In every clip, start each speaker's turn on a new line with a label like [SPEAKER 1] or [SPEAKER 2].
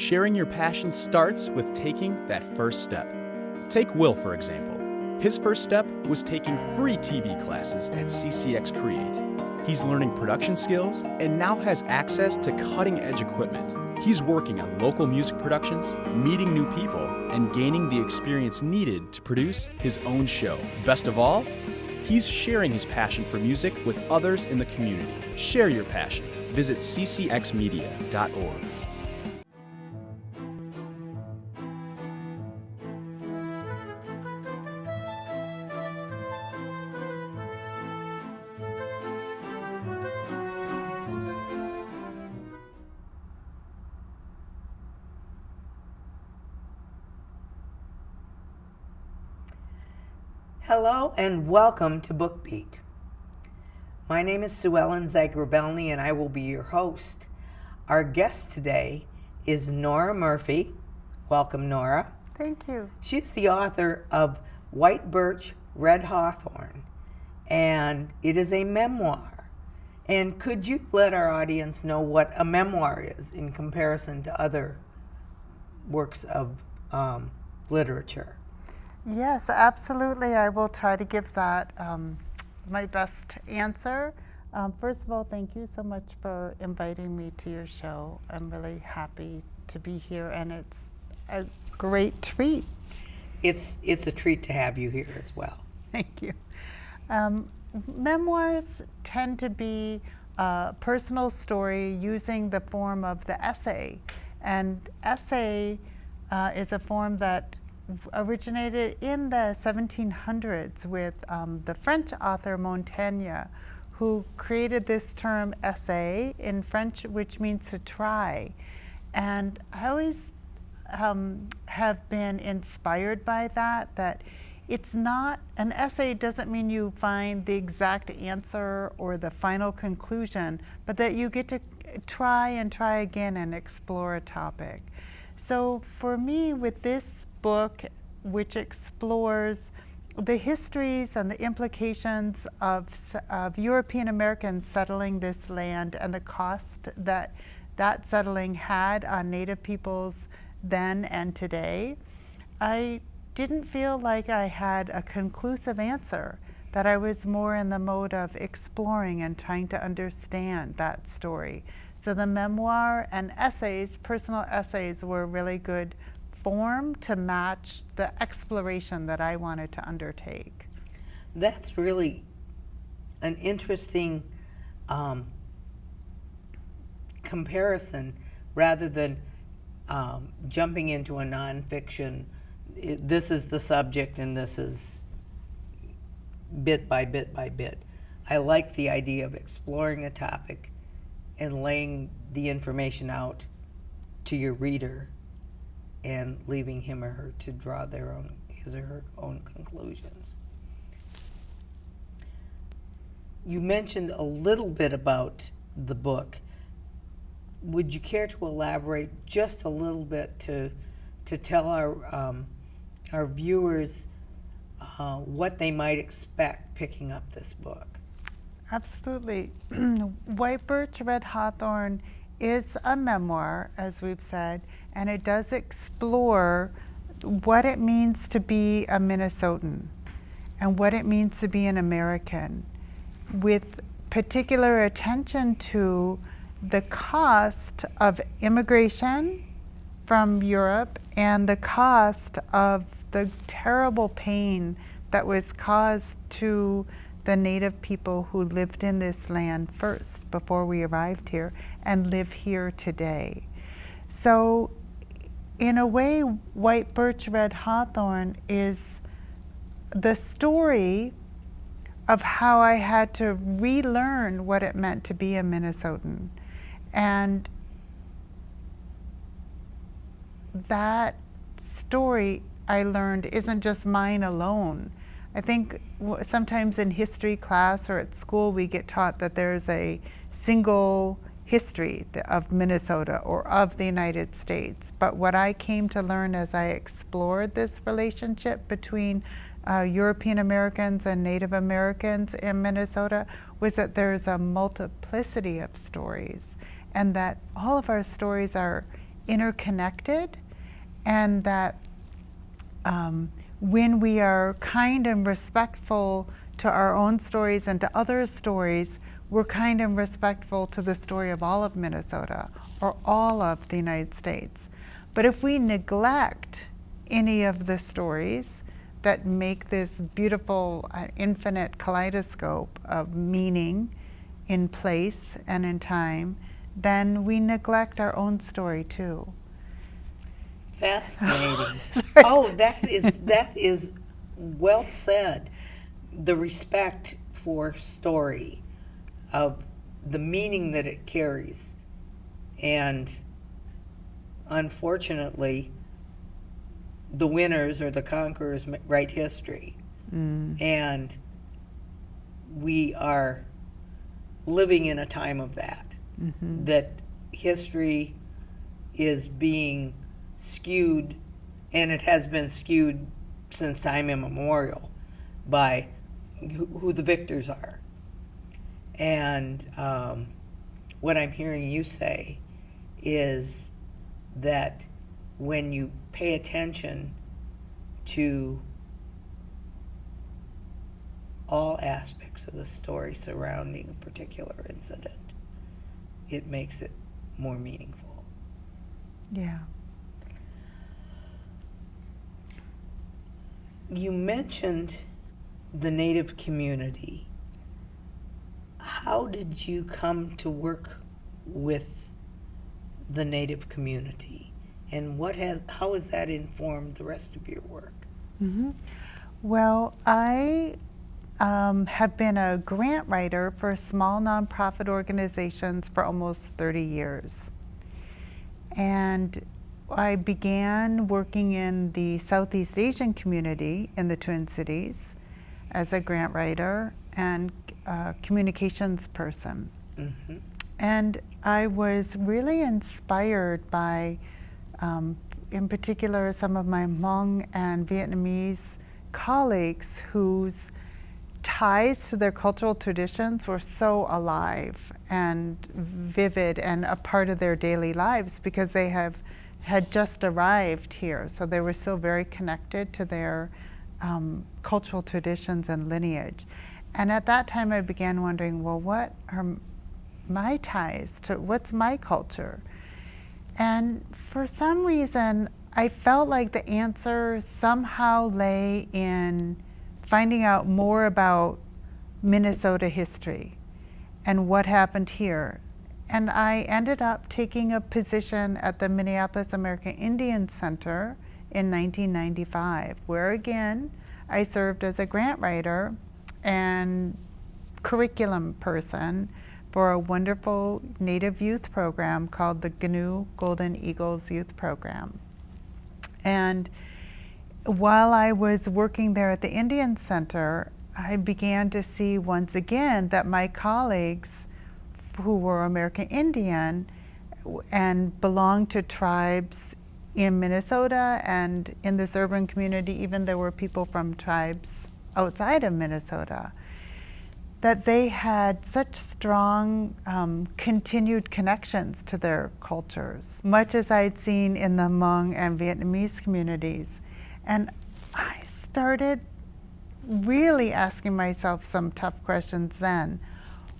[SPEAKER 1] Sharing your passion starts with taking that first step. Take Will, for example. His first step was taking free TV classes at CCX Create. He's learning production skills and now has access to cutting-edge equipment. He's working on local music productions, meeting new people, and gaining the experience needed to produce his own show. Best of all, he's sharing his passion for music with others in the community. Share your passion. Visit ccxmedia.org.
[SPEAKER 2] Hello and welcome to BookBeat. My name is Sue Ellen Zagrabelny and I will be your host. Our guest today is Nora Murphy. Welcome, Nora.
[SPEAKER 3] Thank you.
[SPEAKER 2] She's the author of White Birch, Red Hawthorn, and it is a memoir. And could you let our audience know what a memoir is in comparison to other works of literature?
[SPEAKER 3] Yes, absolutely. I will try to give that my best answer. First of all, thank you so much for inviting me to your show. I'm really happy to be here, and it's a great treat.
[SPEAKER 2] It's a treat to have you here as well.
[SPEAKER 3] Thank you. Memoirs tend to be a personal story using the form of the essay. And essay is a form that originated in the 1700s with the French author Montaigne, who created this term essay in French, which means to try. And I always have been inspired by that it's not, an essay doesn't mean you find the exact answer or the final conclusion, but that you get to try and try again and explore a topic. So for me, with this book, which explores the histories and the implications of European Americans settling this land and the cost that settling had on Native peoples then and today, I didn't feel like I had a conclusive answer, that I was more in the mode of exploring and trying to understand that story. So the memoir and essays, personal essays, were a really good form to match the exploration that I wanted to undertake.
[SPEAKER 2] That's really an interesting comparison rather than jumping into a nonfiction. This is the subject and this is bit by bit by bit. I like the idea of exploring a topic and laying the information out to your reader and leaving him or her to draw his or her own conclusions. You mentioned a little bit about the book. Would you care to elaborate just a little bit to tell our viewers what they might expect picking up this book?
[SPEAKER 3] Absolutely. White Birch, Red Hawthorn is a memoir, as we've said, and it does explore what it means to be a Minnesotan and what it means to be an American, with particular attention to the cost of immigration from Europe and the cost of the terrible pain that was caused to the Native people who lived in this land first before we arrived here and live here today. So in a way, White Birch, Red Hawthorn is the story of how I had to relearn what it meant to be a Minnesotan. And that story I learned isn't just mine alone. I think sometimes in history class or at school we get taught that there's a single history of Minnesota or of the United States. But what I came to learn as I explored this relationship between European Americans and Native Americans in Minnesota was that there's a multiplicity of stories, and that all of our stories are interconnected, and that when we are kind and respectful to our own stories and to others' stories, we're kind and respectful to the story of all of Minnesota or all of the United States. But if we neglect any of the stories that make this beautiful, infinite kaleidoscope of meaning in place and in time, then we neglect our own story too.
[SPEAKER 2] Fascinating. Oh, that is well said. The respect for story, of the meaning that it carries, and unfortunately, the winners or the conquerors write history, and we are living in a time of that. That history is being skewed, and it has been skewed since time immemorial by who the victors are. And what I'm hearing you say is that when you pay attention to all aspects of the story surrounding a particular incident, it makes it more meaningful.
[SPEAKER 3] Yeah.
[SPEAKER 2] You mentioned the Native community. How did you come to work with the Native community, and how has that informed the rest of your work?
[SPEAKER 3] Well, I have been a grant writer for small nonprofit organizations for almost 30 years. And I began working in the Southeast Asian community in the Twin Cities as a grant writer and communications person. And I was really inspired by, in particular, some of my Hmong and Vietnamese colleagues whose ties to their cultural traditions were so alive and vivid and a part of their daily lives because they had just arrived here. So they were still very connected to their cultural traditions and lineage. And at that time I began wondering, well, what are my ties to, what's my culture? And for some reason, I felt like the answer somehow lay in finding out more about Minnesota history and what happened here. And I ended up taking a position at the Minneapolis American Indian Center in 1995, where again, I served as a grant writer and curriculum person for a wonderful Native youth program called the GNU Golden Eagles Youth Program. And while I was working there at the Indian Center, I began to see once again that my colleagues who were American Indian and belonged to tribes in Minnesota and in this urban community, even there were people from tribes outside of Minnesota, that they had such strong continued connections to their cultures, much as I'd seen in the Hmong and Vietnamese communities. And I started really asking myself some tough questions then.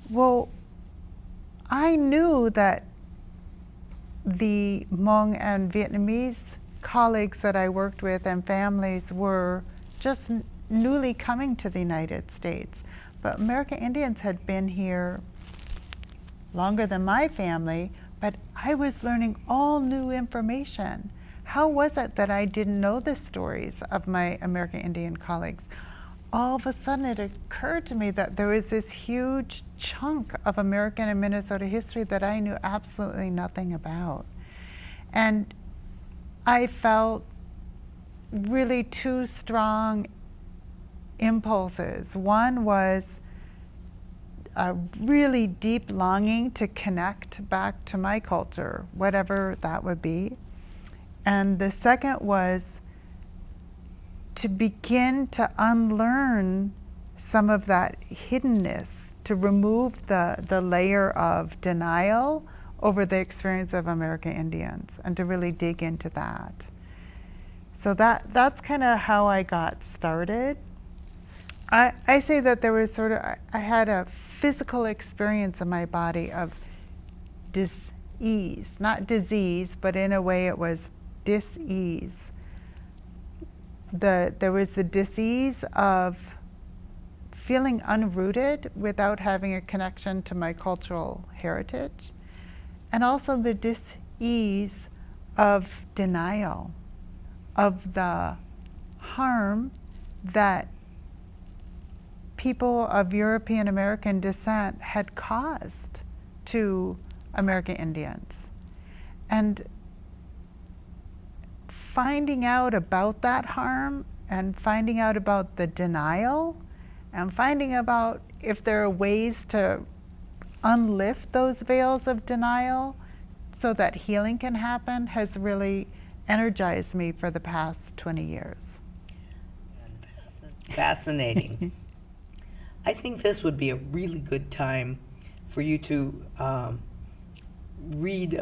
[SPEAKER 3] Well, I knew that the Hmong and Vietnamese colleagues that I worked with and families were just newly coming to the United States. But American Indians had been here longer than my family, but I was learning all new information. How was it that I didn't know the stories of my American Indian colleagues? All of a sudden it occurred to me that there was this huge chunk of American and Minnesota history that I knew absolutely nothing about. And I felt really two strong impulses. One was a really deep longing to connect back to my culture, whatever that would be. And the second was to begin to unlearn some of that hiddenness, to remove the layer of denial over the experience of American Indians and to really dig into that. So that's kind of how I got started. I say that there was I had a physical experience in my body of dis-ease, not disease, but in a way it was dis-ease. There was the dis-ease of feeling unrooted without having a connection to my cultural heritage, and also the dis-ease of denial of the harm that people of European American descent had caused to American Indians. And finding out about that harm and finding out about the denial and finding about if there are ways to unlift those veils of denial so that healing can happen has really energized me for the past 20 years.
[SPEAKER 2] Fascinating. I think this would be a really good time for you to read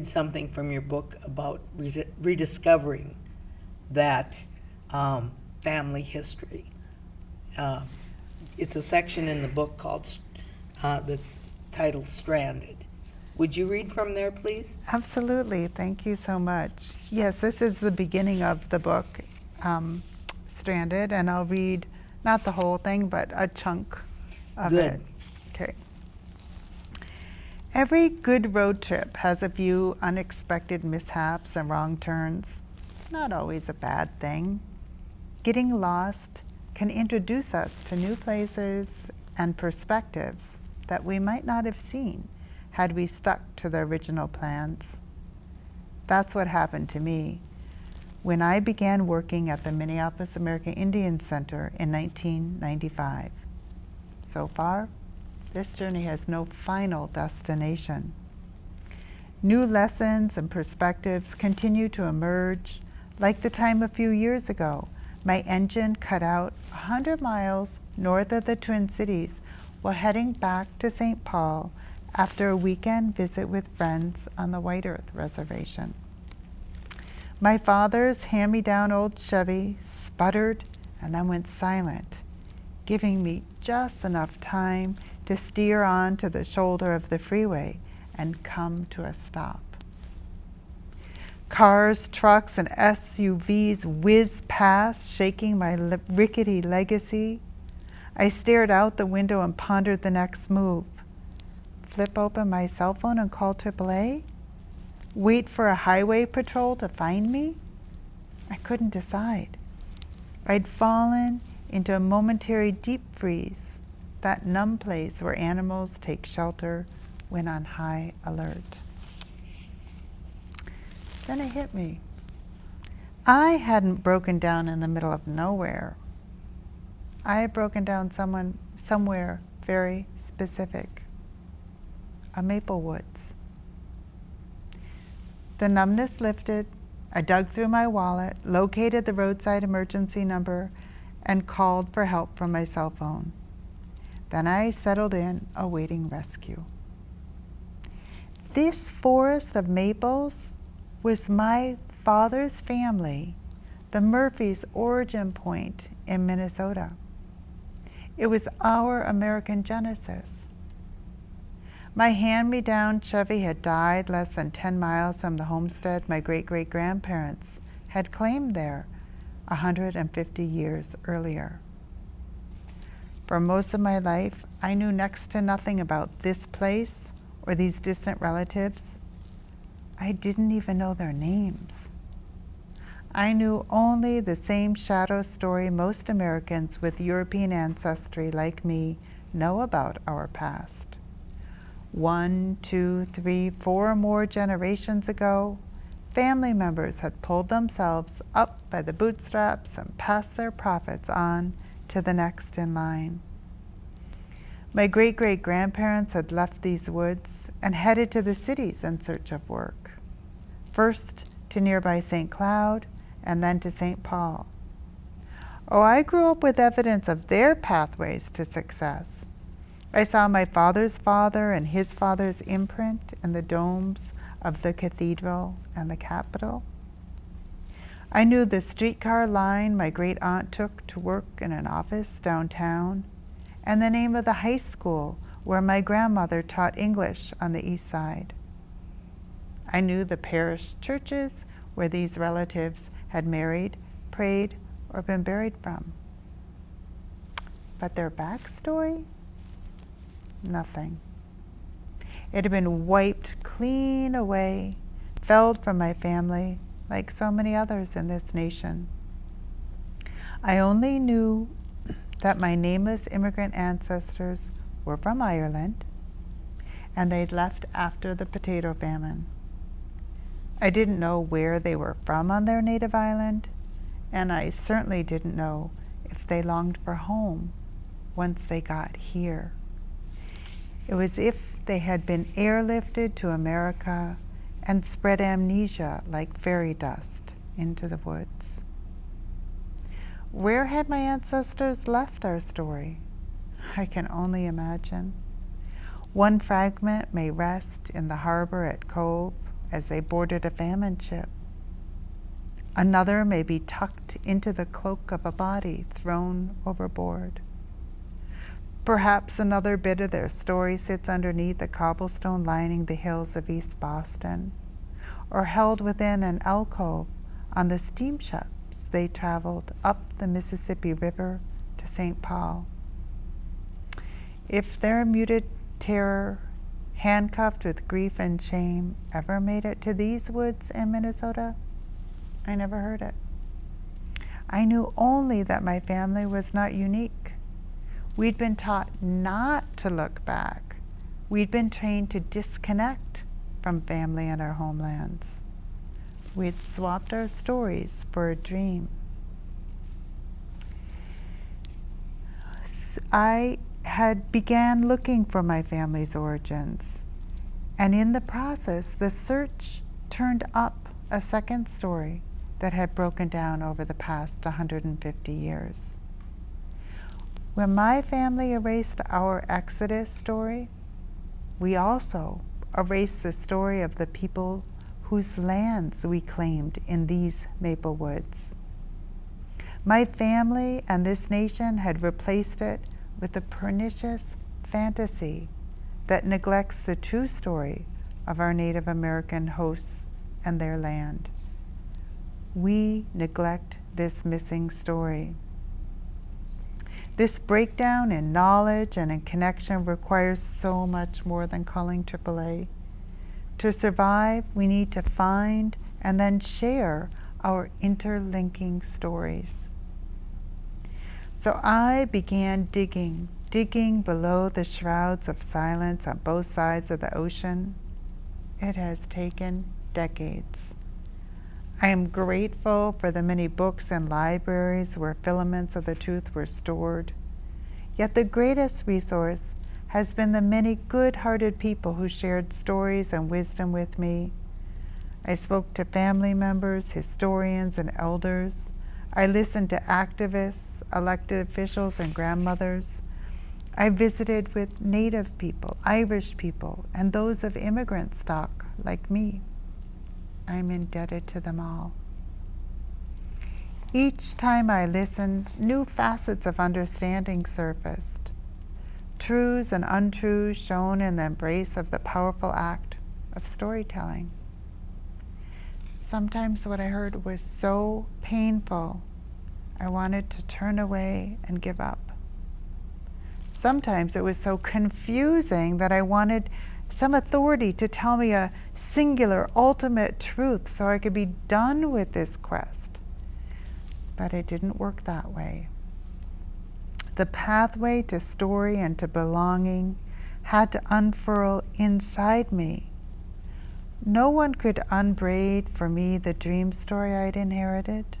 [SPEAKER 2] something from your book about rediscovering that family history. It's a section in the book called that's titled Stranded. Would you read from there, please?
[SPEAKER 3] Absolutely. Thank you so much. Yes, this is the beginning of the book, Stranded, and I'll read not the whole thing, but a chunk of
[SPEAKER 2] Good.
[SPEAKER 3] it. Okay. Every good road trip has a few unexpected mishaps and wrong turns. Not always a bad thing. Getting lost can introduce us to new places and perspectives that we might not have seen had we stuck to the original plans. That's what happened to me when I began working at the Minneapolis American Indian Center in 1995. So far, this journey has no final destination. New lessons and perspectives continue to emerge, like the time a few years ago my engine cut out 100 miles north of the Twin Cities while heading back to St. Paul after a weekend visit with friends on the White Earth Reservation. My father's hand-me-down old Chevy sputtered and then went silent, giving me just enough time to steer on to the shoulder of the freeway and come to a stop. Cars, trucks, and SUVs whizzed past, shaking my rickety legacy. I stared out the window and pondered the next move. Flip open my cell phone and call AAA? Wait for a highway patrol to find me? I couldn't decide. I'd fallen into a momentary deep freeze, that numb place where animals take shelter when on high alert. Then it hit me. I hadn't broken down in the middle of nowhere. I had broken down somewhere very specific, a maple woods. The numbness lifted. I dug through my wallet, located the roadside emergency number, and called for help from my cell phone. Then I settled in, awaiting rescue. This forest of maples was my father's family, the Murphys' origin point in Minnesota. It was our American genesis. My hand-me-down Chevy had died less than 10 miles from the homestead my great-great-grandparents had claimed there 150 years earlier. For most of my life, I knew next to nothing about this place or these distant relatives. I didn't even know their names. I knew only the same shadow story most Americans with European ancestry like me know about our past. 1, 2, 3, 4 more generations ago, family members had pulled themselves up by the bootstraps and passed their profits on to the next in line. My great-great-grandparents had left these woods and headed to the cities in search of work, first to nearby St. Cloud and then to St. Paul. Oh, I grew up with evidence of their pathways to success. I saw my father's father and his father's imprint in the domes of the cathedral and the Capitol. I knew the streetcar line my great aunt took to work in an office downtown, and the name of the high school where my grandmother taught English on the east side. I knew the parish churches where these relatives had married, prayed, or been buried from. But their backstory? Nothing. It had been wiped clean away, felled from my family, like so many others in this nation. I only knew that my nameless immigrant ancestors were from Ireland, and they'd left after the potato famine. I didn't know where they were from on their native island, and I certainly didn't know if they longed for home once they got here. It was as if they had been airlifted to America and spread amnesia like fairy dust into the woods. Where had my ancestors left our story? I can only imagine. One fragment may rest in the harbor at Cove as they boarded a famine ship. Another may be tucked into the cloak of a body thrown overboard. Perhaps another bit of their story sits underneath the cobblestone lining the hills of East Boston, or held within an alcove on the steamships they traveled up the Mississippi River to St. Paul. If their muted terror, handcuffed with grief and shame, ever made it to these woods in Minnesota, I never heard it. I knew only that my family was not unique. We'd been taught not to look back. We'd been trained to disconnect from family and our homelands. We'd swapped our stories for a dream. I had began looking for my family's origins, and in the process, the search turned up a second story that had broken down over the past 150 years. When my family erased our Exodus story, we also erased the story of the people whose lands we claimed in these maple woods. My family and this nation had replaced it with a pernicious fantasy that neglects the true story of our Native American hosts and their land. We neglect this missing story. This breakdown in knowledge and in connection requires so much more than calling AAA. To survive, we need to find and then share our interlinking stories. So I began digging below the shrouds of silence on both sides of the ocean. It has taken decades. I am grateful for the many books and libraries where filaments of the truth were stored. Yet the greatest resource has been the many good-hearted people who shared stories and wisdom with me. I spoke to family members, historians, and elders. I listened to activists, elected officials, and grandmothers. I visited with Native people, Irish people, and those of immigrant stock like me. I'm indebted to them all. Each time I listened, new facets of understanding surfaced. Truths and untruths shown in the embrace of the powerful act of storytelling. Sometimes what I heard was so painful, I wanted to turn away and give up. Sometimes it was so confusing that I wanted some authority to tell me a singular, ultimate truth so I could be done with this quest. But it didn't work that way. The pathway to story and to belonging had to unfurl inside me. No one could unbraid for me the dream story I'd inherited.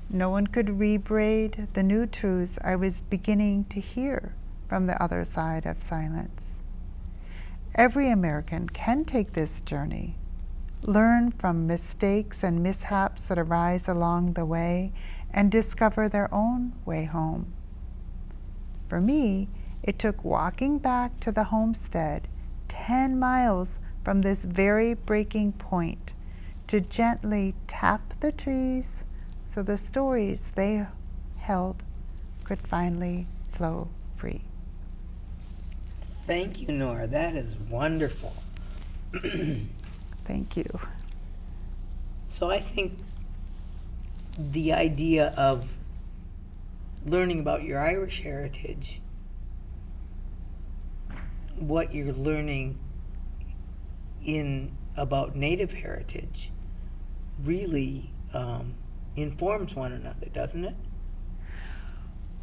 [SPEAKER 3] No one could rebraid the new truths I was beginning to hear from the other side of silence. Every American can take this journey, learn from mistakes and mishaps that arise along the way, and discover their own way home. For me, It took walking back to the homestead 10 miles from this very breaking point to gently tap the trees so the stories they held could finally flow free.
[SPEAKER 2] Thank you, Nora. That is wonderful.
[SPEAKER 3] Thank you.
[SPEAKER 2] So I think the idea of learning about your Irish heritage, what you're learning about Native heritage, really informs one another, doesn't it?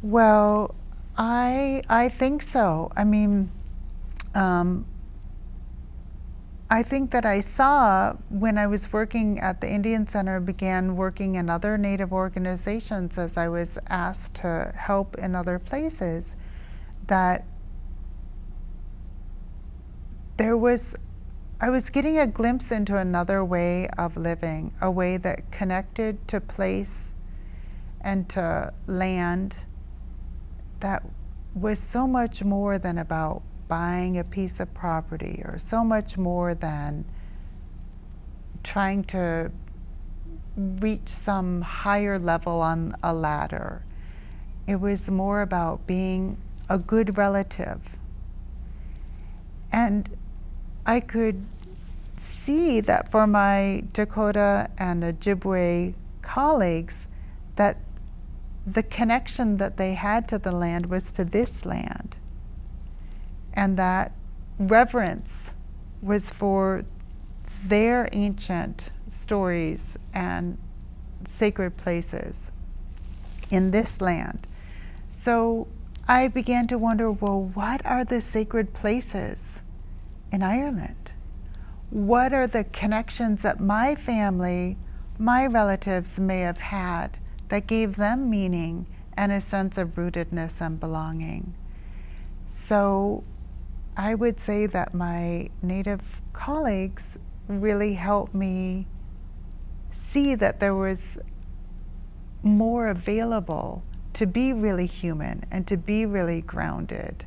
[SPEAKER 3] Well, I think so. I mean, I think that I saw when I was working at the Indian Center, began working in other Native organizations as I was asked to help in other places, that I was getting a glimpse into another way of living, a way that connected to place and to land, that was so much more than about buying a piece of property, or so much more than trying to reach some higher level on a ladder. It was more about being a good relative. And I could see that for my Dakota and Ojibwe colleagues, that the connection that they had to the land was to this land. And that reverence was for their ancient stories and sacred places in this land. So I began to wonder, well, what are the sacred places in Ireland? What are the connections that my family, my relatives may have had that gave them meaning and a sense of rootedness and belonging? So I would say that my Native colleagues really helped me see that there was more available to be really human and to be really grounded.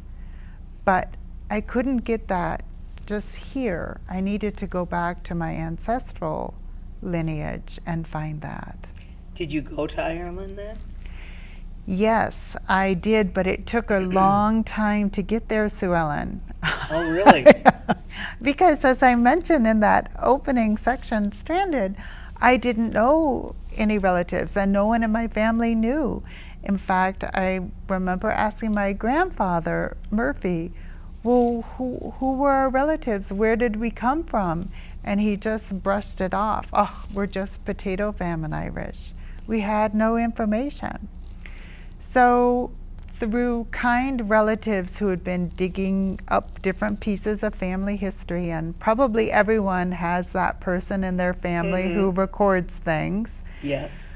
[SPEAKER 3] But I couldn't get that just here. I needed to go back to my ancestral lineage and find that.
[SPEAKER 2] Did you go to Ireland then?
[SPEAKER 3] Yes, I did, but it took a long time to get there, Sue Ellen.
[SPEAKER 2] Oh, really?
[SPEAKER 3] Because as I mentioned in that opening section, Stranded, I didn't know any relatives, and no one in my family knew. In fact, I remember asking my grandfather, Murphy, well, who were our relatives? Where did we come from? And he just brushed it off. Oh, we're just potato famine Irish. We had no information. So through kind relatives who had been digging up different pieces of family history, and probably everyone has that person in their family who records things.
[SPEAKER 2] Yes.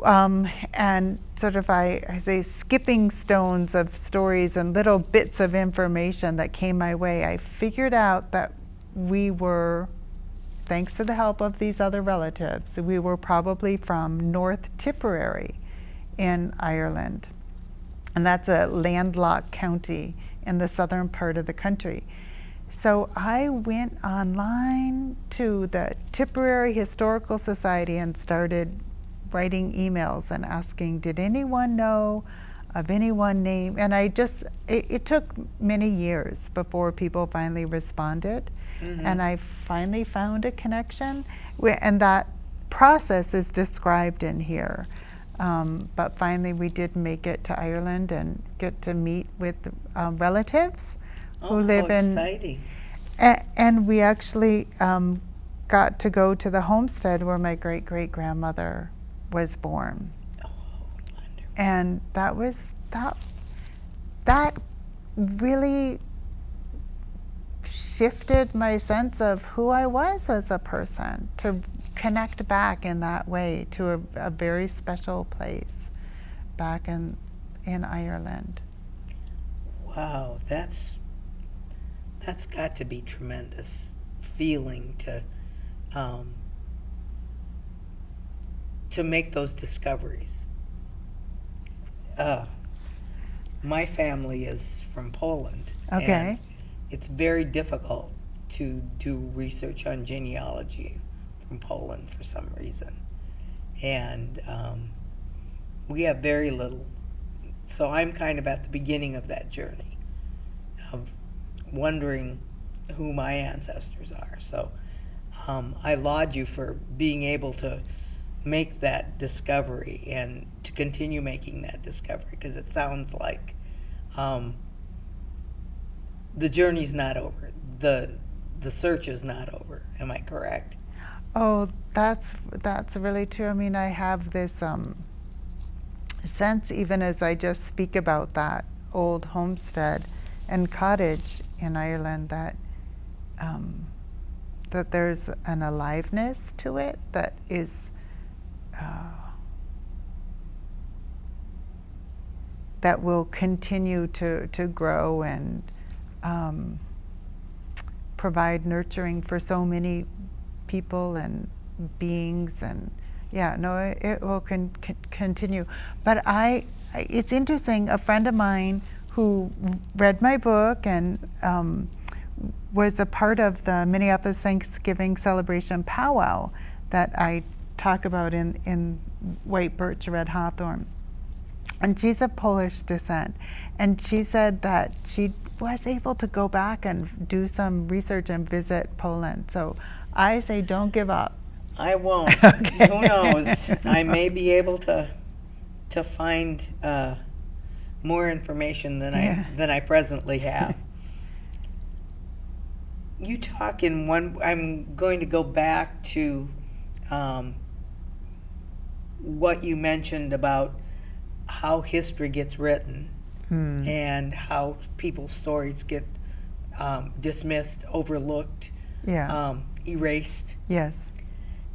[SPEAKER 3] And sort of, I say, skipping stones of stories and little bits of information that came my way, I figured out that we were, thanks to the help of these other relatives, we were probably from North Tipperary in Ireland. And that's a landlocked county in the southern part of the country. So I went online to the Tipperary Historical Society and started writing emails and asking, did anyone know of anyone named? And it took many years before people finally responded. And I finally found a connection. And that process is described in here. But finally we did make it to Ireland and get to meet with relatives who live in.
[SPEAKER 2] Exciting.
[SPEAKER 3] And we actually got to go to the homestead where my great-great-grandmother was born.
[SPEAKER 2] Oh, wonderful.
[SPEAKER 3] And that really shifted my sense of who I was as a person, to connect back in that way to a very special place back in Ireland.
[SPEAKER 2] Wow, that's got to be tremendous feeling to make those discoveries. My family is from Poland.
[SPEAKER 3] Okay.
[SPEAKER 2] And it's very difficult to do research on genealogy from Poland for some reason. And we have very little. So I'm kind of at the beginning of that journey of wondering who my ancestors are. So I laud you for being able to make that discovery and to continue making that discovery, because it sounds like the journey's not over. The search is not over. Am I correct?
[SPEAKER 3] Oh, that's really true. I mean, I have this sense, even as I just speak about that old homestead and cottage in Ireland, that that there's an aliveness to it that is that will continue to grow and provide nurturing for so many people and beings. And yeah, no, it will continue. But it's interesting, a friend of mine who read my book and was a part of the Minneapolis Thanksgiving celebration powwow that I talk about in White Birch, Red Hawthorn. And she's of Polish descent. And she said that she was able to go back and do some research and visit Poland. So I say don't give up.
[SPEAKER 2] I won't.
[SPEAKER 3] Okay.
[SPEAKER 2] Who knows? I may be able to find more information than I presently have. You talk in one. I'm going to go back to what you mentioned about how history gets written and how people's stories get dismissed, overlooked, erased.
[SPEAKER 3] Yes.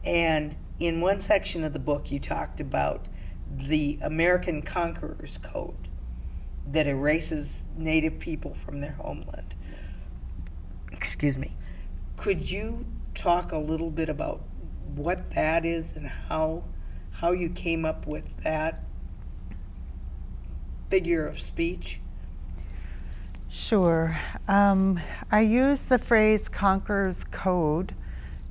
[SPEAKER 2] And in one section of the book, you talked about the American Conqueror's Code that erases Native people from their homeland. Excuse me. Could you talk a little bit about what that is and how you came up with that figure of speech?
[SPEAKER 3] Sure. I use the phrase Conqueror's Code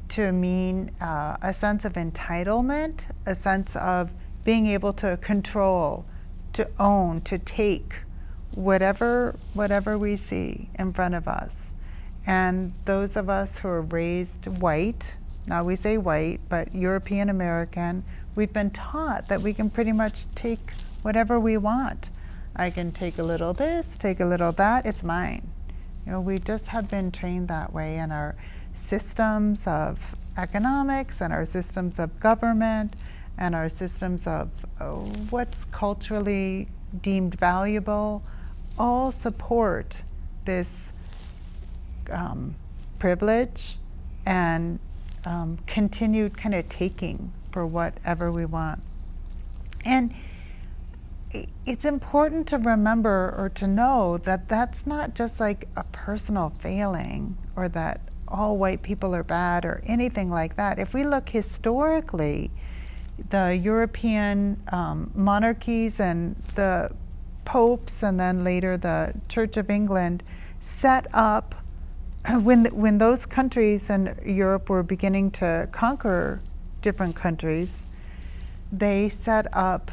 [SPEAKER 3] to mean a sense of entitlement, a sense of being able to control, to own, to take whatever we see in front of us. And those of us who are raised white, now we say white, but European American, we've been taught that we can pretty much take whatever we want. I can take a little this, take a little that, it's mine. You know, we just have been trained that way in our systems of economics and our systems of government and our systems of what's culturally deemed valuable, all support this privilege and continued kind of taking for whatever we want. And it's important to remember or to know that that's not just like a personal failing or that all white people are bad or anything like that. If we look historically, the European monarchies and the popes and then later the Church of England set up, when those countries in Europe were beginning to conquer different countries, they set up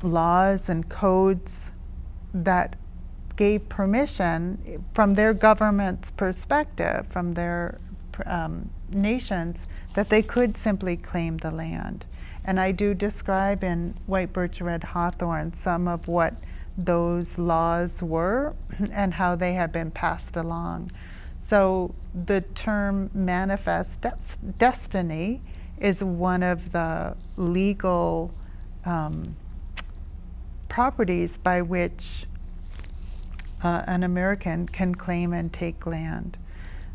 [SPEAKER 3] laws and codes that gave permission from their government's perspective, from their nations, that they could simply claim the land. And I do describe in White Birch, Red Hawthorn some of what those laws were and how they have been passed along. So the term manifest destiny is one of the legal properties by which an American can claim and take land.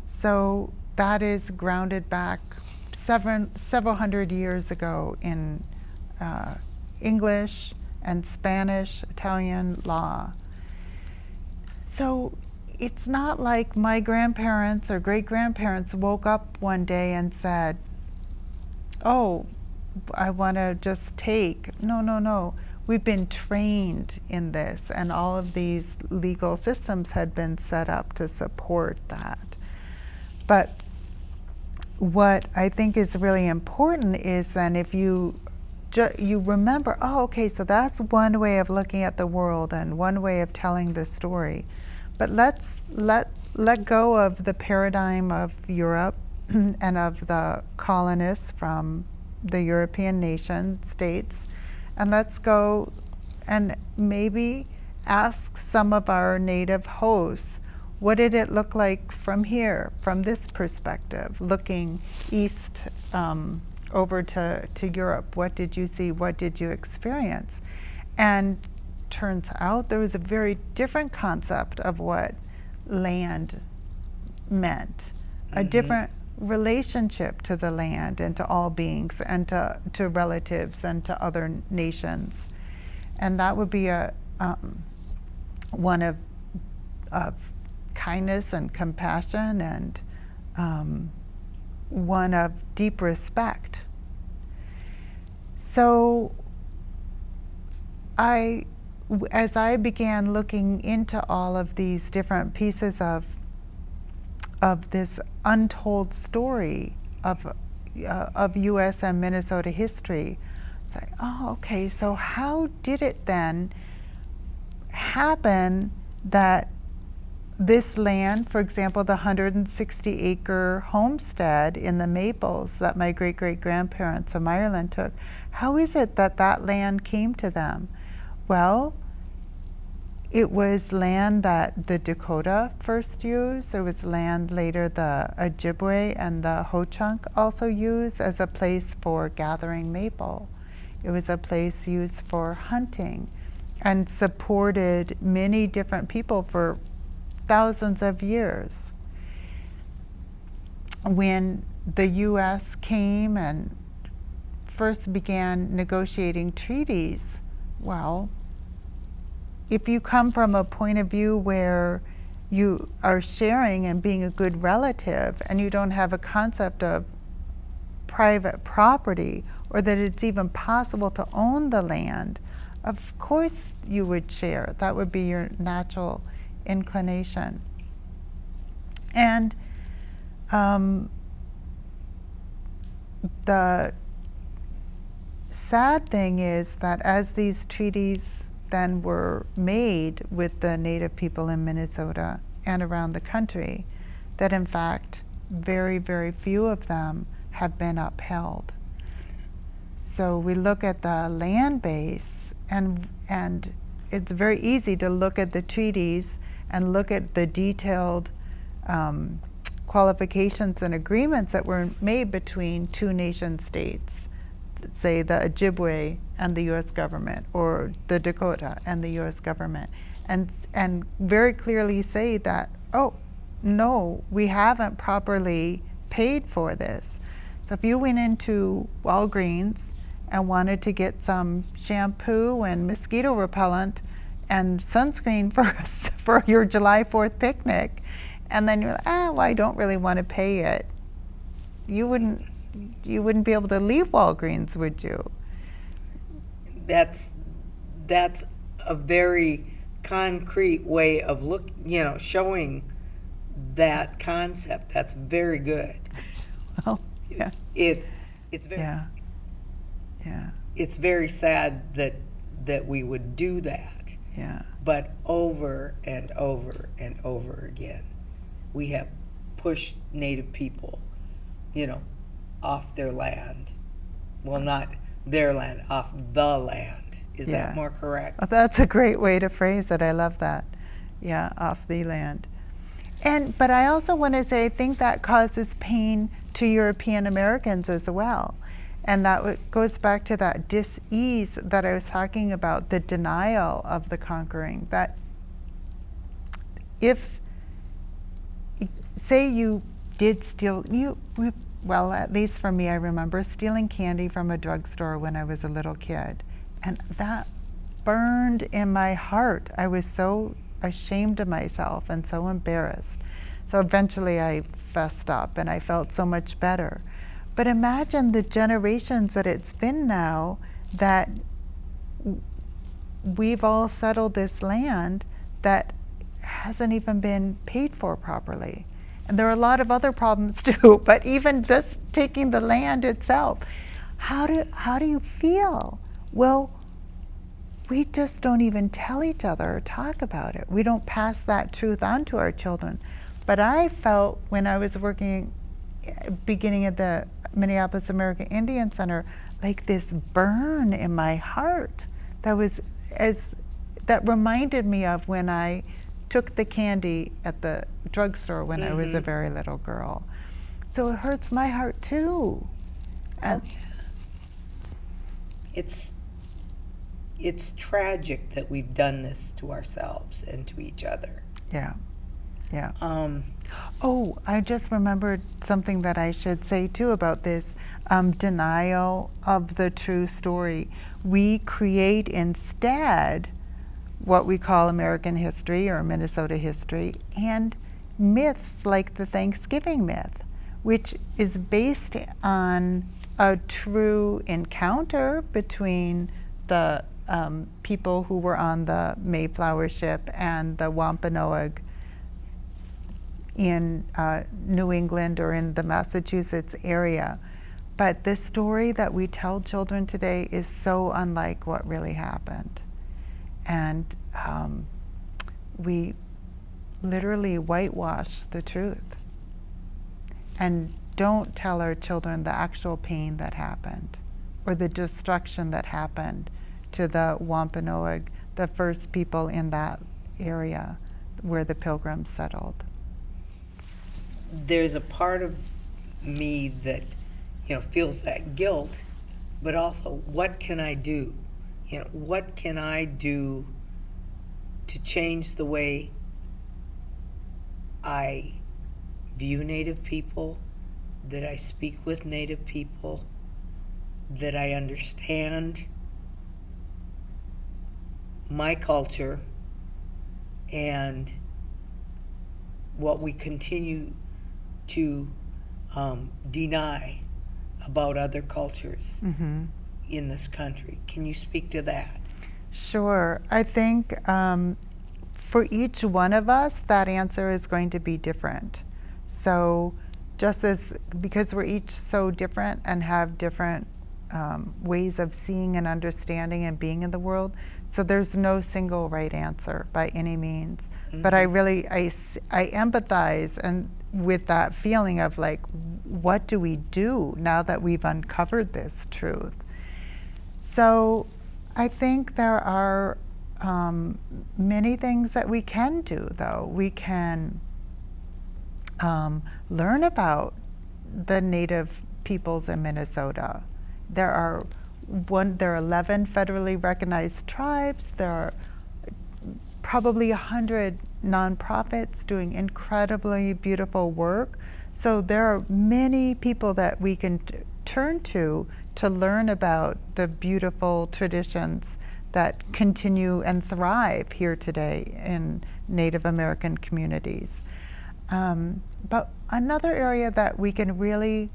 [SPEAKER 3] So that is grounded back several hundred years ago in English and Spanish, Italian law. So it's not like my grandparents or great-grandparents woke up one day and said, oh, I want to just take. No, no, no. we've been trained in this, and all of these legal systems had been set up to support that. But what I think is really important is then if you remember, oh, okay, so that's one way of looking at the world and one way of telling the story. But let's let go of the paradigm of Europe and of the colonists from the European nation states, and let's go and maybe ask some of our native hosts, what did it look like from here, from this perspective, looking east over to Europe? What did you see? What did you experience? And turns out there was a very different concept of what land meant, a different relationship to the land and to all beings and to relatives and to other nations. And that would be a one of kindness and compassion, and one of deep respect. So as I began looking into all of these different pieces of this untold story of U.S. and Minnesota history, it's like, oh, okay, so how did it then happen that this land, for example, the 160-acre homestead in the Maples that my great-great-grandparents from Ireland took, how is it that that land came to them? Well, it was land that the Dakota first used. It was land later the Ojibwe and the Ho-Chunk also used as a place for gathering maple. It was a place used for hunting and supported many different people for thousands of years. When the U.S. came and first began negotiating treaties, well, if you come from a point of view where you are sharing and being a good relative, and you don't have a concept of private property or that it's even possible to own the land, of course you would share. That would be your natural inclination. And the sad thing is that as these treaties then were made with the Native people in Minnesota and around the country, that in fact very, very few of them have been upheld. So we look at the land base, and it's very easy to look at the treaties and look at the detailed qualifications and agreements that were made between two nation states, say the Ojibwe and the U.S. government, or the Dakota and the U.S. government, and very clearly say that, oh, no, we haven't properly paid for this. So if you went into Walgreens and wanted to get some shampoo and mosquito repellent and sunscreen for your July 4th picnic, and then you're like, well, I don't really want to pay it, you wouldn't be able to leave Walgreens, would you?
[SPEAKER 2] That's a very concrete way of showing that concept. That's very good.
[SPEAKER 3] Well, yeah.
[SPEAKER 2] It's very it's very sad that we would do that.
[SPEAKER 3] Yeah.
[SPEAKER 2] But over and over and over again, we have pushed Native people, off their land. Well, not their land, off the land. Is that more correct?
[SPEAKER 3] Oh, that's a great way to phrase it. I love that. Yeah, off the land. But I also want to say, I think that causes pain to European Americans as well. And that goes back to that dis-ease that I was talking about, the denial of the conquering. That if, say you did steal, well, at least for me, I remember stealing candy from a drugstore when I was a little kid. And that burned in my heart. I was so ashamed of myself and so embarrassed. So eventually I fessed up and I felt so much better. But imagine the generations that it's been now that we've all settled this land that hasn't even been paid for properly. And there are a lot of other problems too, but even just taking the land itself, how do you feel? Well, we just don't even tell each other or talk about it. We don't pass that truth on to our children. But I felt when I was working, beginning at the Minneapolis American Indian Center, like this burn in my heart that reminded me of when I took the candy at the drugstore when I was a very little girl. So it hurts my heart too. And
[SPEAKER 2] it's tragic that we've done this to ourselves and to each other.
[SPEAKER 3] Yeah. Oh, I just remembered something that I should say too about this denial of the true story. We create instead what we call American history or Minnesota history, and myths like the Thanksgiving myth, which is based on a true encounter between the people who were on the Mayflower ship and the Wampanoag in New England or in the Massachusetts area. But the story that we tell children today is so unlike what really happened. And we literally whitewash the truth and don't tell our children the actual pain that happened or the destruction that happened to the Wampanoag, the first people in that area where the Pilgrims settled.
[SPEAKER 2] There's a part of me that, feels that guilt, but also, what can I do? What can I do to change the way I view Native people, that I speak with Native people, that I understand my culture and what we continue to deny about other cultures in this country. Can you speak to that?
[SPEAKER 3] Sure. I think for each one of us, that answer is going to be different. So because we're each so different and have different ways of seeing and understanding and being in the world, so there's no single right answer by any means. But I empathize and with that feeling of like, what do we do now that we've uncovered this truth? So I think there are many things that we can do, though. We can learn about the Native peoples in Minnesota. There are 11 federally recognized tribes. There are probably 100 nonprofits doing incredibly beautiful work. So there are many people that we can turn to learn about the beautiful traditions that continue and thrive here today in Native American communities. But another area that we can really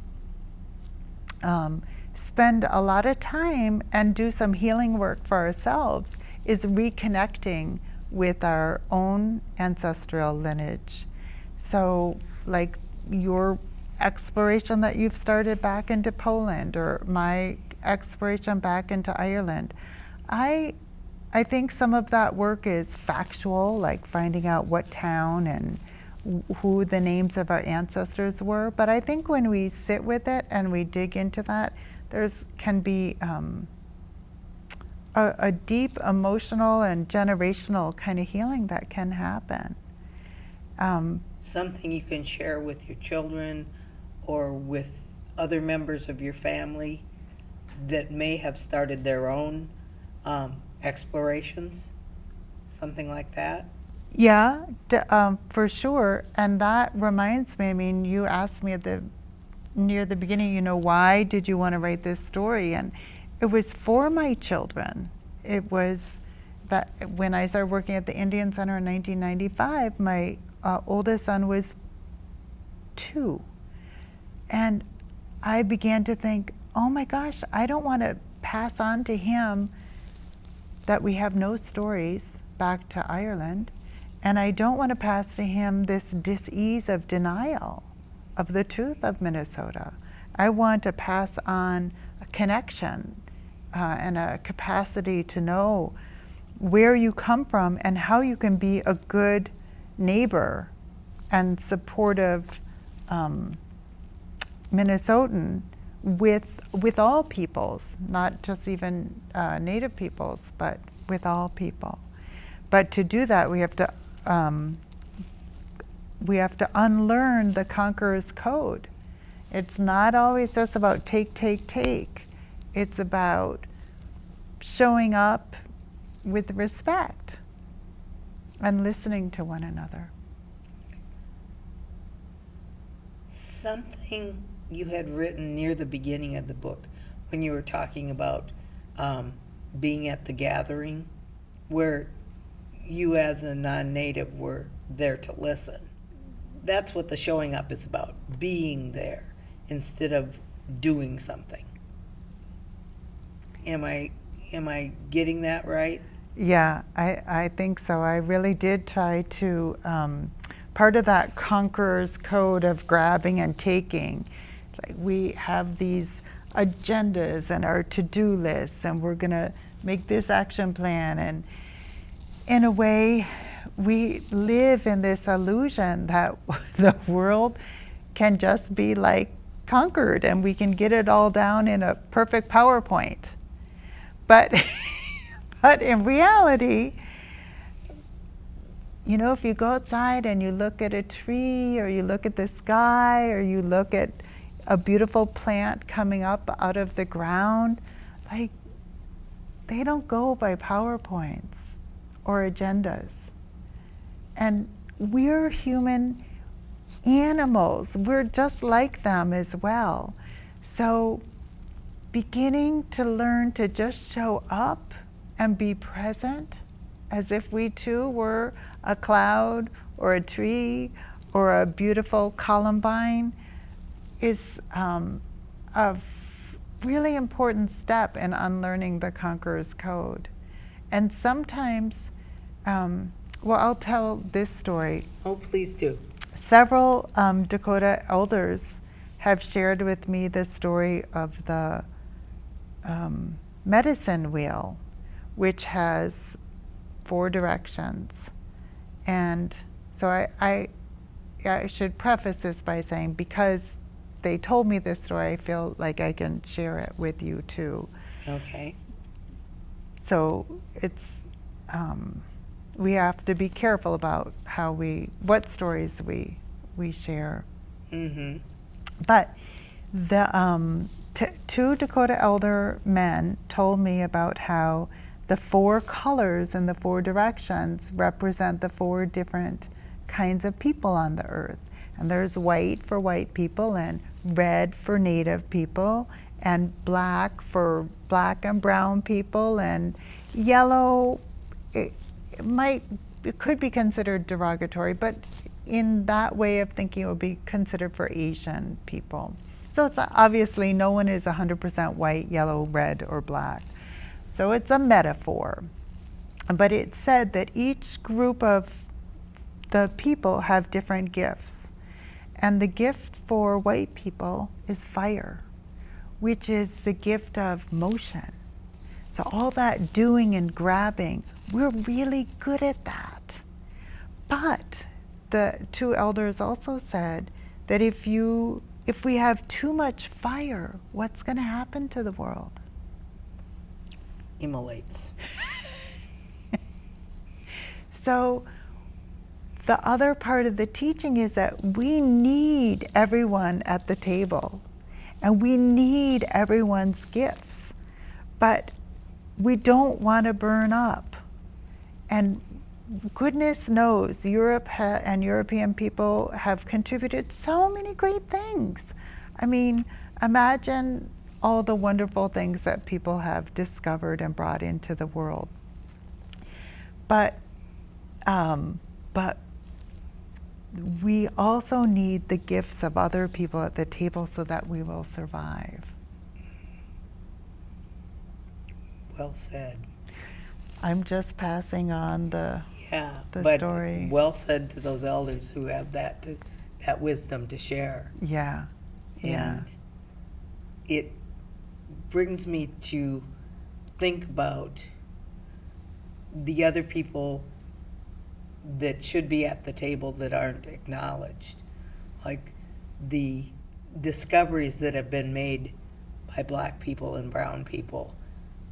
[SPEAKER 3] spend a lot of time and do some healing work for ourselves is reconnecting with our own ancestral lineage. So like your exploration that you've started back into Poland or my exploration back into Ireland, I think some of that work is factual, like finding out what town and who the names of our ancestors were. But I think when we sit with it and we dig into that, can be a deep emotional and generational kind of healing that can happen.
[SPEAKER 2] Something you can share with your children or with other members of your family that may have started their own explorations, something like that?
[SPEAKER 3] Yeah, for sure. And that reminds me, I mean, you asked me near the beginning, why did you want to write this story? And it was for my children. It was that when I started working at the Indian Center in 1995, my oldest son was 2. And I began to think, oh my gosh, I don't want to pass on to him that we have no stories back to Ireland, and I don't want to pass to him this dis-ease of denial of the truth of Minnesota. I want to pass on a connection and a capacity to know where you come from and how you can be a good neighbor and supportive Minnesotan with all peoples, not just even Native peoples, but with all people. But to do that, we have to unlearn the conqueror's code. It's not always just about take, take, take. It's about showing up with respect and listening to one another.
[SPEAKER 2] Something you had written near the beginning of the book when you were talking about being at the gathering, where you as a non-native were there to listen. That's what the showing up is about, being there instead of doing something. Am I getting that right?
[SPEAKER 3] Yeah, I think so. I really did try to, part of that conqueror's code of grabbing and taking, it's like we have these agendas and our to-do lists, and we're going to make this action plan. And in a way, we live in this illusion that the world can just be like conquered and we can get it all down in a perfect PowerPoint. But in reality, you know, if you go outside and you look at a tree, or you look at the sky, or you look at a beautiful plant coming up out of the ground, like, they don't go by PowerPoints or agendas. And we're human animals. We're just like them as well. So beginning to learn to just show up and be present as if we too were a cloud or a tree or a beautiful columbine is a really important step in unlearning the conqueror's code. And sometimes, well, I'll tell this story.
[SPEAKER 2] Oh, please do.
[SPEAKER 3] Several Dakota elders have shared with me the story of the medicine wheel, which has 4 directions. And so I should preface this by saying, because they told me this story, I feel like I can share it with you too.
[SPEAKER 2] Okay.
[SPEAKER 3] So it's, we have to be careful about what stories we share.
[SPEAKER 2] Mm-hmm.
[SPEAKER 3] But the 2 Dakota elder men told me about how the 4 colors and the 4 directions represent the 4 different kinds of people on the earth. And there's white for white people, and red for Native people, and black for black and brown people, and yellow, it could be considered derogatory, but in that way of thinking it would be considered for Asian people. So it's obviously no one is 100% white, yellow, red, or black. So it's a metaphor. But it said that each group of the people have different gifts. And the gift for white people is fire, which is the gift of motion. So all that doing and grabbing, we're really good at that. But the 2 elders also said that if we have too much fire, what's going to happen to the world?
[SPEAKER 2] Immolates.
[SPEAKER 3] So the other part of the teaching is that we need everyone at the table, and we need everyone's gifts, but we don't want to burn up. And goodness knows Europe and European people have contributed so many great things. I mean, imagine all the wonderful things that people have discovered and brought into the world. But we also need the gifts of other people at the table so that we will survive.
[SPEAKER 2] Well said.
[SPEAKER 3] I'm just passing on the
[SPEAKER 2] Yeah,
[SPEAKER 3] the
[SPEAKER 2] but
[SPEAKER 3] story.
[SPEAKER 2] well said to those elders who have that wisdom to share.
[SPEAKER 3] Yeah, yeah.
[SPEAKER 2] And it brings me to think about the other people that should be at the table that aren't acknowledged, like the discoveries that have been made by black people and brown people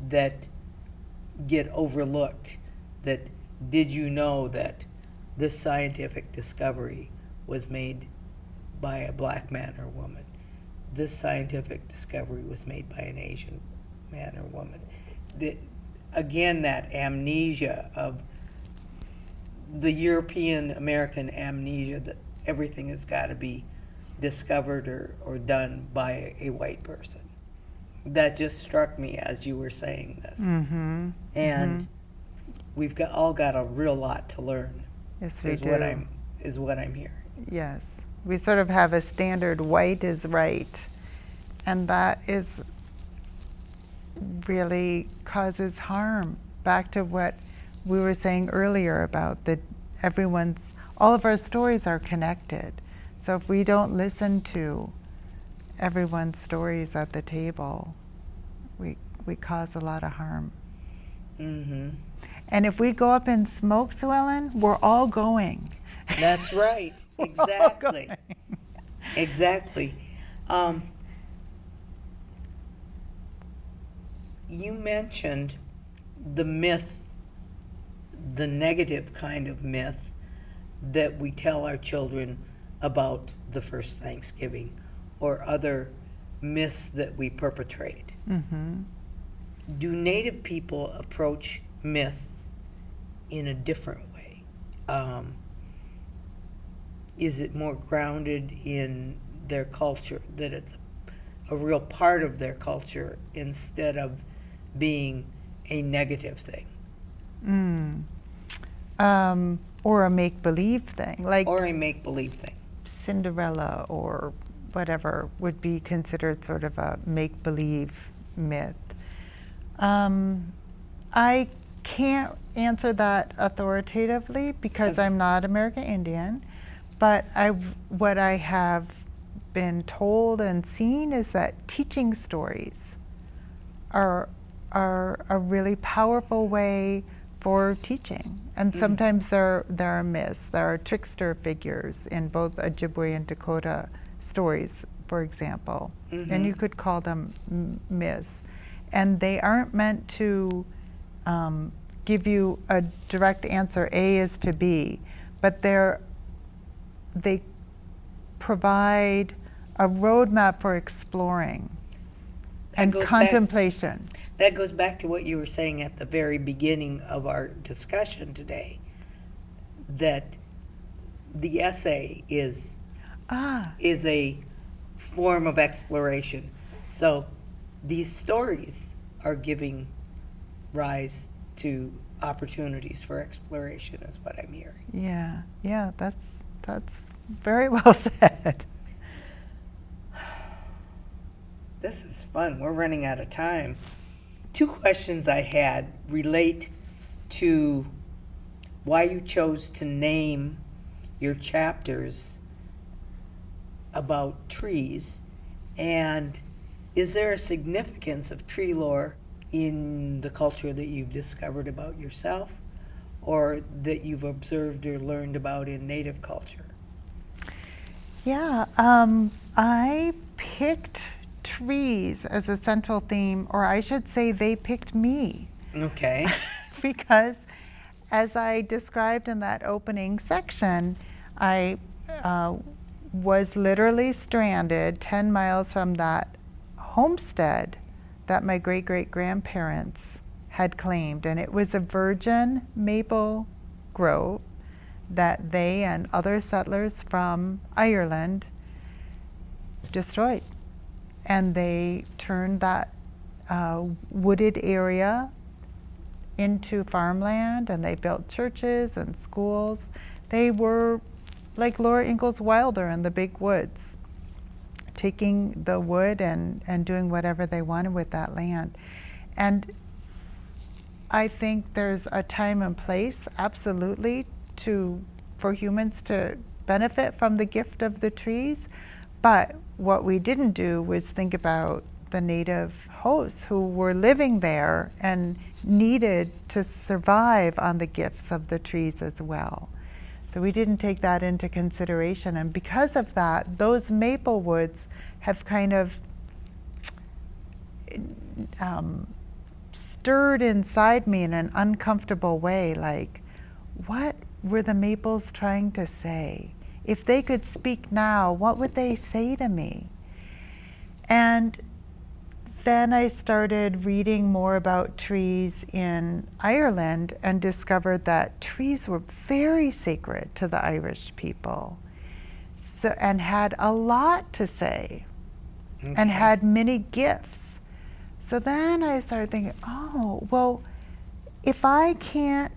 [SPEAKER 2] that get overlooked. That, did you know that this scientific discovery was made by a black man or woman? This scientific discovery was made by an Asian man or woman. Again, that amnesia of the European American amnesia that everything has got to be discovered or done by a white person. That just struck me as you were saying this.
[SPEAKER 3] Mm-hmm.
[SPEAKER 2] And we've all got a real lot to learn.
[SPEAKER 3] Yes, we
[SPEAKER 2] is
[SPEAKER 3] do.
[SPEAKER 2] what I'm hearing.
[SPEAKER 3] Yes. We sort of have a standard white is right, and that is really causes harm. Back to what we were saying earlier about that all of our stories are connected. So if we don't listen to everyone's stories at the table, we cause a lot of harm.
[SPEAKER 2] Mm-hmm.
[SPEAKER 3] And if we go up in smoke, Sue Ellen, we're all going.
[SPEAKER 2] That's right. Exactly. Exactly. You mentioned the myth, the negative kind of myth that we tell our children about the first Thanksgiving or other myths that we perpetrate.
[SPEAKER 3] Mm-hmm.
[SPEAKER 2] Do Native people approach myth in a different way? Is it more grounded in their culture, that it's a real part of their culture instead of being a negative thing?
[SPEAKER 3] Or a make-believe thing,
[SPEAKER 2] or a make-believe thing.
[SPEAKER 3] Cinderella or whatever would be considered sort of a make-believe myth. I can't answer that authoritatively because I'm not American Indian, but what I have been told and seen is that teaching stories are a really powerful way for teaching. And sometimes there are myths. There are trickster figures in both Ojibwe and Dakota stories, for example. And you could call them myths. And they aren't meant to give you a direct answer, A is to B, but they provide a roadmap for exploring and contemplation.
[SPEAKER 2] That goes back to what you were saying at the very beginning of our discussion today, that the essay is a form of exploration. So these stories are giving rise to opportunities for exploration, is what I'm hearing.
[SPEAKER 3] Yeah, that's very well said.
[SPEAKER 2] This is fun. We're running out of time. 2 questions I had relate to why you chose to name your chapters about trees, and is there a significance of tree lore in the culture that you've discovered about yourself or that you've observed or learned about in Native culture?
[SPEAKER 3] Yeah, I picked trees as a central theme, or I should say they picked me.
[SPEAKER 2] Okay.
[SPEAKER 3] Because as I described in that opening section, I was literally stranded 10 miles from that homestead that my great-great-grandparents had claimed. And it was a virgin maple grove that they and other settlers from Ireland destroyed. And they turned that wooded area into farmland, and they built churches and schools. They were like Laura Ingalls Wilder in the big woods, taking the wood and doing whatever they wanted with that land. And I think there's a time and place, absolutely, for humans to benefit from the gift of the trees. But what we didn't do was think about the native hosts who were living there and needed to survive on the gifts of the trees as well. So we didn't take that into consideration. And because of that, those maple woods have kind of stirred inside me in an uncomfortable way, like, what were the maples trying to say? If they could speak now, what would they say to me? And then I started reading more about trees in Ireland and discovered that trees were very sacred to the Irish people, so, and had a lot to say, and had many gifts. So then I started thinking, oh, well, if I can't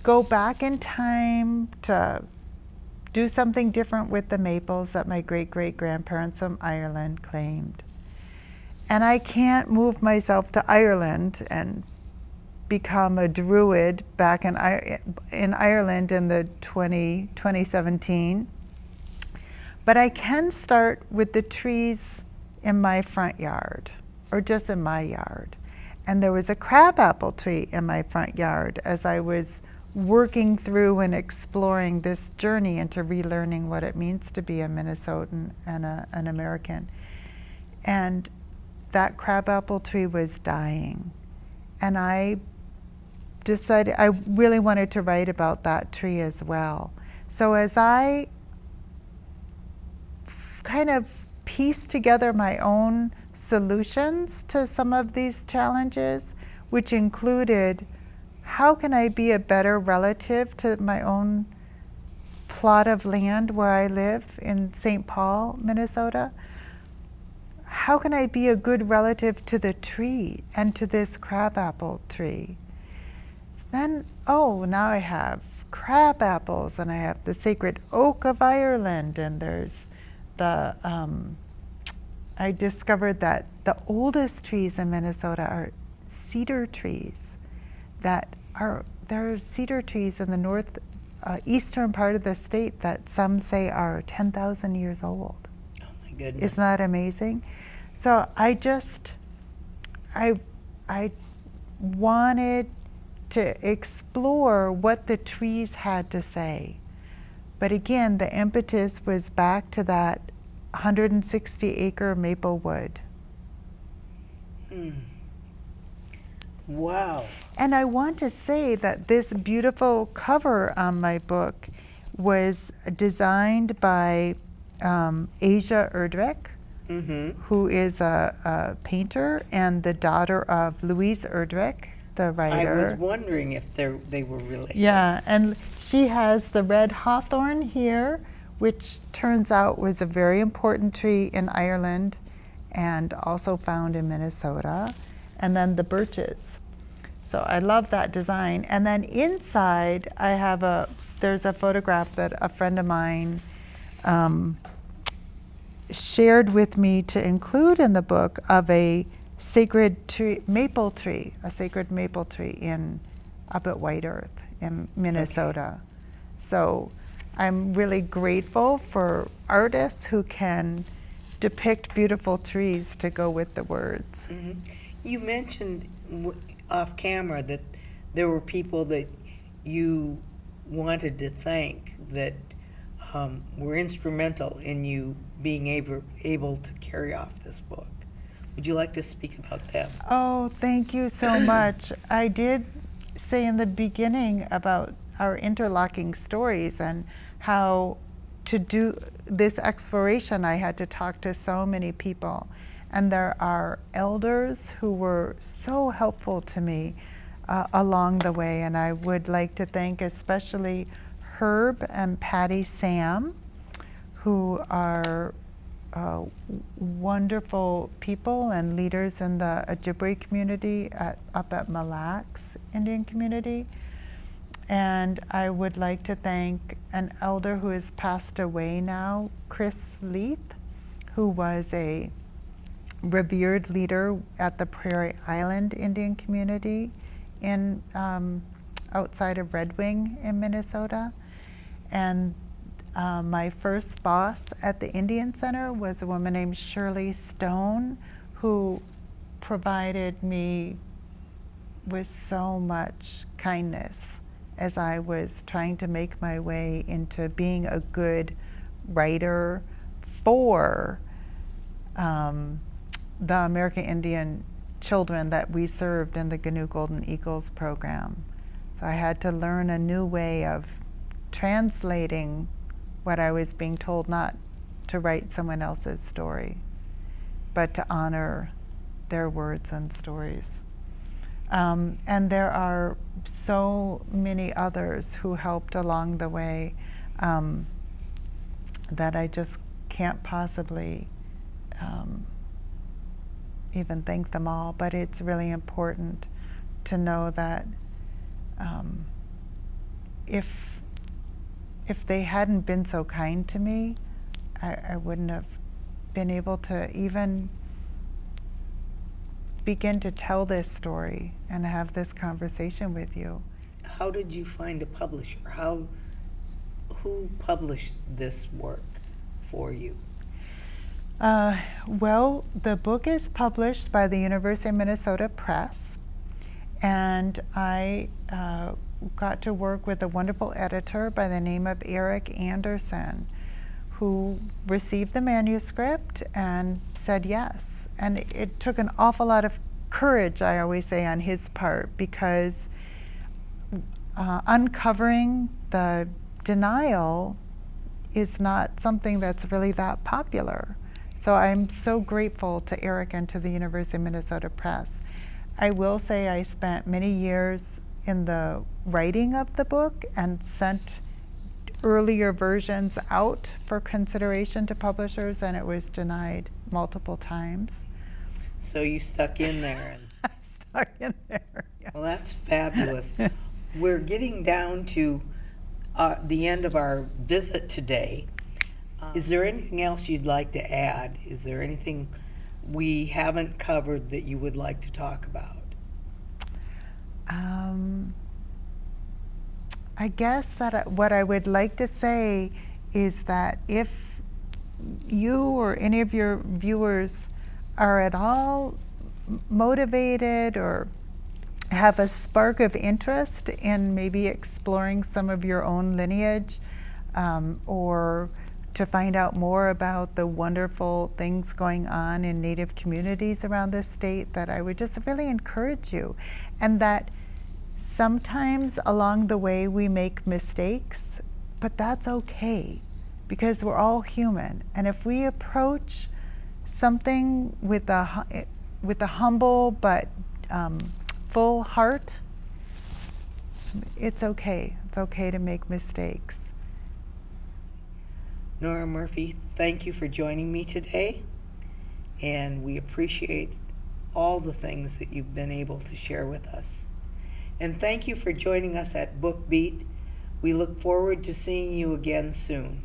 [SPEAKER 3] go back in time to do something different with the maples that my great-great-grandparents from Ireland claimed, and I can't move myself to Ireland and become a druid back in Ireland in the 2017, but I can start with the trees in my front yard, or just in my yard. And there was a crabapple tree in my front yard as I was working through and exploring this journey into relearning what it means to be a Minnesotan and an American. And that crabapple tree was dying. And I decided I really wanted to write about that tree as well. So as I kind of pieced together my own solutions to some of these challenges, which included, how can I be a better relative to my own plot of land where I live in St. Paul, Minnesota? How can I be a good relative to the tree and to this crabapple tree? Then, oh, now I have crabapples, and I have the sacred oak of Ireland, and there's the, I discovered that the oldest trees in Minnesota are cedar trees there are cedar trees in the north eastern part of the state that some say are 10,000 years old.
[SPEAKER 2] Oh my goodness.
[SPEAKER 3] Isn't that amazing? So I wanted to explore what the trees had to say. But again, the impetus was back to that 160-acre maple wood.
[SPEAKER 2] Wow.
[SPEAKER 3] And I want to say that this beautiful cover on my book was designed by Asia Erdrich, who is a painter and the daughter of Louise Erdrich, the writer.
[SPEAKER 2] I was wondering if they were related.
[SPEAKER 3] Yeah, and she has the red hawthorn here, which turns out was a very important tree in Ireland and also found in Minnesota, and then the birches. So I love that design. And then inside, there's a photograph that a friend of mine shared with me to include in the book of a sacred tree, maple tree, a sacred maple tree up at White Earth in Minnesota. Okay. So I'm really grateful for artists who can depict beautiful trees to go with the words.
[SPEAKER 2] You mentioned off camera that there were people that you wanted to thank that were instrumental in you being able to carry off this book. Would you like to speak about them? Oh,
[SPEAKER 3] thank you so much. I did say in the beginning about our interlocking stories and how to do this exploration I had to talk to so many people. And there are elders who were so helpful to me along the way. And I would like to thank especially Herb and Patty Sam, who are wonderful people and leaders in the Ojibwe community up at Mille Lacs Indian community. And I would like to thank an elder who has passed away now, Chris Leith, who was a revered leader at the Prairie Island Indian community in outside of Red Wing in Minnesota. And my first boss at the Indian Center was a woman named Shirley Stone, who provided me with so much kindness as I was trying to make my way into being a good writer for the American Indian children that we served in the GNU Golden Eagles program. So I had to learn a new way of translating what I was being told, not to write someone else's story, but to honor their words and stories. And there are so many others who helped along the way that I just can't possibly even thank them all. But it's really important to know that if they hadn't been so kind to me, I wouldn't have been able to even begin to tell this story and have this conversation with you.
[SPEAKER 2] How did you find a publisher? Who published this work for you?
[SPEAKER 3] Well, the book is published by the University of Minnesota Press, and I got to work with a wonderful editor by the name of Eric Anderson, who received the manuscript and said yes. And it took an awful lot of courage, I always say, on his part, because uncovering the denial is not something that's really that popular. So I'm so grateful to Eric and to the University of Minnesota Press. I will say I spent many years in the writing of the book and sent earlier versions out for consideration to publishers, and it was denied multiple times.
[SPEAKER 2] So you stuck in there. And
[SPEAKER 3] I stuck in there. Yes.
[SPEAKER 2] well, that's fabulous. We're getting down to the end of our visit today. Is there anything else you'd like to add? Is there anything we haven't covered that you would like to talk about?
[SPEAKER 3] I guess that what I would like to say is that if you or any of your viewers are at all motivated or have a spark of interest in maybe exploring some of your own lineage, or to find out more about the wonderful things going on in Native communities around the state, that I would just really encourage you. And that sometimes along the way we make mistakes, but that's okay, because we're all human. And if we approach something with a humble but full heart, it's okay. It's okay to make mistakes.
[SPEAKER 2] Nora Murphy, thank you for joining me today, and we appreciate all the things that you've been able to share with us. And thank you for joining us at Book Beat. We look forward to seeing you again soon.